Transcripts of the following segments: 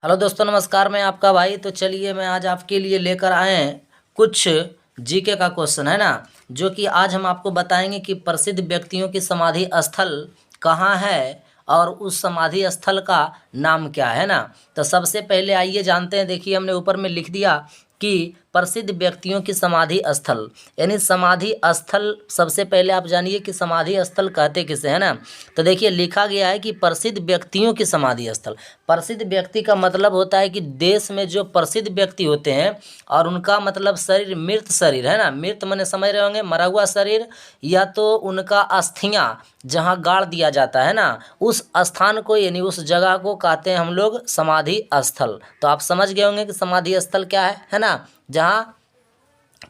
Hello दोस्तों, नमस्कार। मैं आपका भाई। तो चलिए मैं आज आपके लिए लेकर आए हैं कुछ जीके का क्वेश्चन, है ना, जो कि आज हम आपको बताएंगे कि प्रसिद्ध व्यक्तियों की समाधि स्थल कहाँ है और उस समाधि स्थल का नाम क्या है ना। तो सबसे पहले आइए जानते हैं। देखिए हमने ऊपर में लिख दिया कि प्रसिद्ध व्यक्तियों की समाधि स्थल, यानी समाधि स्थल। सबसे पहले आप जानिए कि समाधि स्थल कहते किसे, है ना। तो देखिए लिखा गया है कि प्रसिद्ध व्यक्तियों की समाधि स्थल। प्रसिद्ध व्यक्ति का मतलब होता है कि देश में जो प्रसिद्ध व्यक्ति होते हैं और उनका मतलब शरीर मृत शरीर, है ना। मृत माने समझ रहे होंगे, मरा हुआ शरीर, या तो उनका अस्थियां जहाँ गाड़ दिया जाता है ना, उस स्थान को यानी उस जगह को कहते हैं हम लोग समाधि स्थल। तो आप समझ गए होंगे कि समाधि स्थल क्या है ना। जहाँ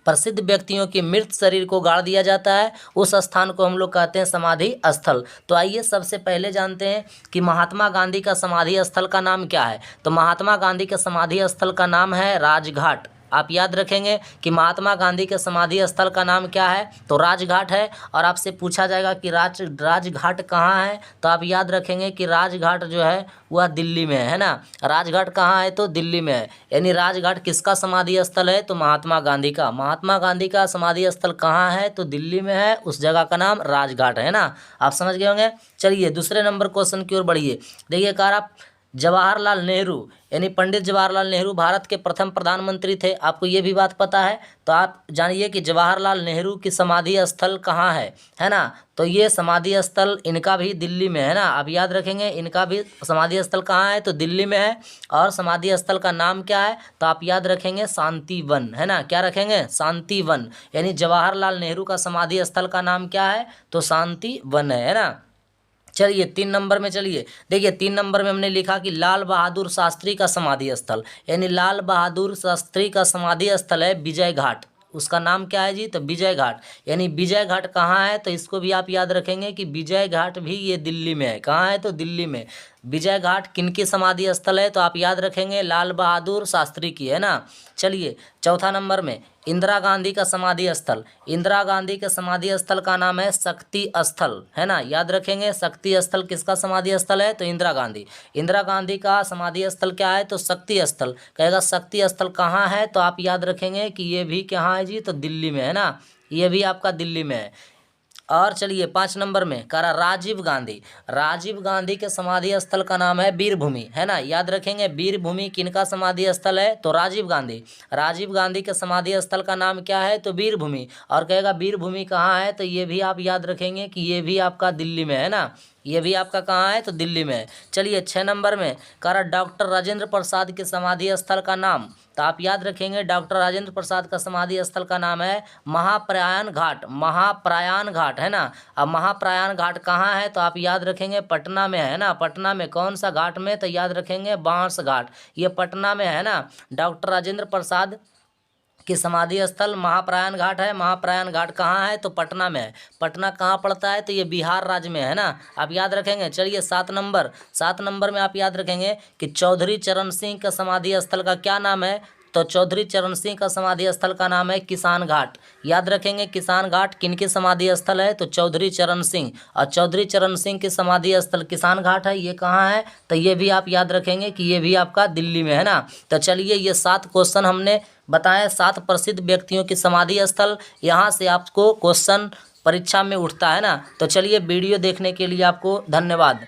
प्रसिद्ध व्यक्तियों के मृत शरीर को गाड़ दिया जाता है, उस स्थान को हम लोग कहते हैं समाधि स्थल। तो आइए सबसे पहले जानते हैं कि महात्मा गांधी का समाधि स्थल का नाम क्या है। तो महात्मा गांधी का समाधि स्थल का नाम है राजघाट। आप याद रखेंगे कि महात्मा गांधी के समाधि स्थल का नाम क्या है, तो राजघाट है। और आपसे पूछा जाएगा कि राजघाट कहाँ है, तो आप याद रखेंगे कि राजघाट जो है वह दिल्ली में है ना। राजघाट कहाँ है, तो दिल्ली में है। यानी राजघाट किसका समाधि स्थल है, तो महात्मा गांधी का। महात्मा गांधी का समाधि स्थल कहाँ है, तो दिल्ली में है। उस जगह का नाम राजघाट है ना। आप समझ गए होंगे। चलिए दूसरे नंबर क्वेश्चन की ओर बढ़िए। देखिए कार आप जवाहरलाल नेहरू यानी पंडित जवाहरलाल नेहरू भारत के प्रथम प्रधानमंत्री थे। आपको ये भी बात पता है। तो आप जानिए कि जवाहरलाल नेहरू की समाधि स्थल कहाँ है ना। तो ये समाधि स्थल इनका भी दिल्ली में है ना। आप याद रखेंगे इनका भी समाधि स्थल कहाँ है, तो दिल्ली में है। और समाधि स्थल का नाम क्या है, तो आप याद रखेंगे शांति वन, है ना। क्या रखेंगे, शांति वन। यानी जवाहरलाल नेहरू का समाधि स्थल का नाम क्या है, तो शांति वन है ना। चलिए 3 नंबर में चलिए। देखिए 3 नंबर में हमने लिखा कि लाल बहादुर शास्त्री का समाधि स्थल, यानी लाल बहादुर शास्त्री का समाधि स्थल है विजय घाट। उसका नाम क्या है जी, तो विजय घाट। यानी विजय घाट कहाँ है, तो इसको भी आप याद रखेंगे कि विजय घाट भी ये दिल्ली में है। कहाँ है, तो दिल्ली में। विजय घाट किनकी समाधि स्थल है, तो आप याद रखेंगे लाल बहादुर शास्त्री की, है ना। चलिए 4 नंबर में इंदिरा गांधी का समाधि स्थल। इंदिरा गांधी के समाधि स्थल का नाम है शक्ति स्थल, है ना। याद रखेंगे शक्ति स्थल किसका समाधि स्थल है, तो इंदिरा गांधी। इंदिरा गांधी का समाधि स्थल क्या है, तो शक्ति स्थल। कहेगा शक्ति स्थल कहाँ है, तो आप याद रखेंगे कि ये भी कहाँ है जी, तो दिल्ली में, है ना। ये भी आपका दिल्ली में है। और चलिए 5 नंबर में करा राजीव गांधी। राजीव गांधी के समाधि स्थल का नाम है वीरभूमि, है ना। याद रखेंगे वीरभूमि किनका समाधि स्थल है, तो राजीव गांधी। राजीव गांधी के समाधि स्थल का नाम क्या है, तो वीरभूमि। और कहेगा वीरभूमि कहाँ है, तो ये भी आप याद रखेंगे कि ये भी आपका दिल्ली में है ना। ये भी आपका कहाँ है, तो दिल्ली में है। चलिए 6 नंबर में करा डॉक्टर राजेंद्र प्रसाद के समाधि स्थल का नाम। तो आप याद रखेंगे डॉक्टर राजेंद्र प्रसाद का समाधि स्थल का नाम है महाप्रयाण घाट। महाप्रयाण घाट, है ना। अब महाप्रयाण घाट कहाँ है, तो आप याद रखेंगे पटना में है ना। पटना में कौन सा घाट में, तो याद रखेंगे बांस घाट। ये पटना में है ना। डॉक्टर राजेंद्र प्रसाद की समाधि स्थल महाप्रयाण घाट है। महाप्रयाण घाट कहाँ है, तो पटना में है। पटना कहाँ पड़ता है, तो ये बिहार राज्य में है ना। आप याद रखेंगे। चलिए 7 नंबर में आप याद रखेंगे कि चौधरी चरण सिंह का समाधि स्थल का क्या नाम है, तो चौधरी चरण सिंह का समाधि स्थल का नाम है किसान घाट। याद रखेंगे किसान घाट किनकी समाधि स्थल है, तो चौधरी चरण सिंह। और चौधरी चरण सिंह की समाधि स्थल किसान घाट है। ये कहाँ है, तो ये भी आप याद रखेंगे कि ये भी आपका दिल्ली में है ना। तो चलिए ये 7 क्वेश्चन हमने बताएं, 7 प्रसिद्ध व्यक्तियों की समाधि स्थल। यहाँ से आपको क्वेश्चन परीक्षा में उठता है ना। तो चलिए वीडियो देखने के लिए आपको धन्यवाद।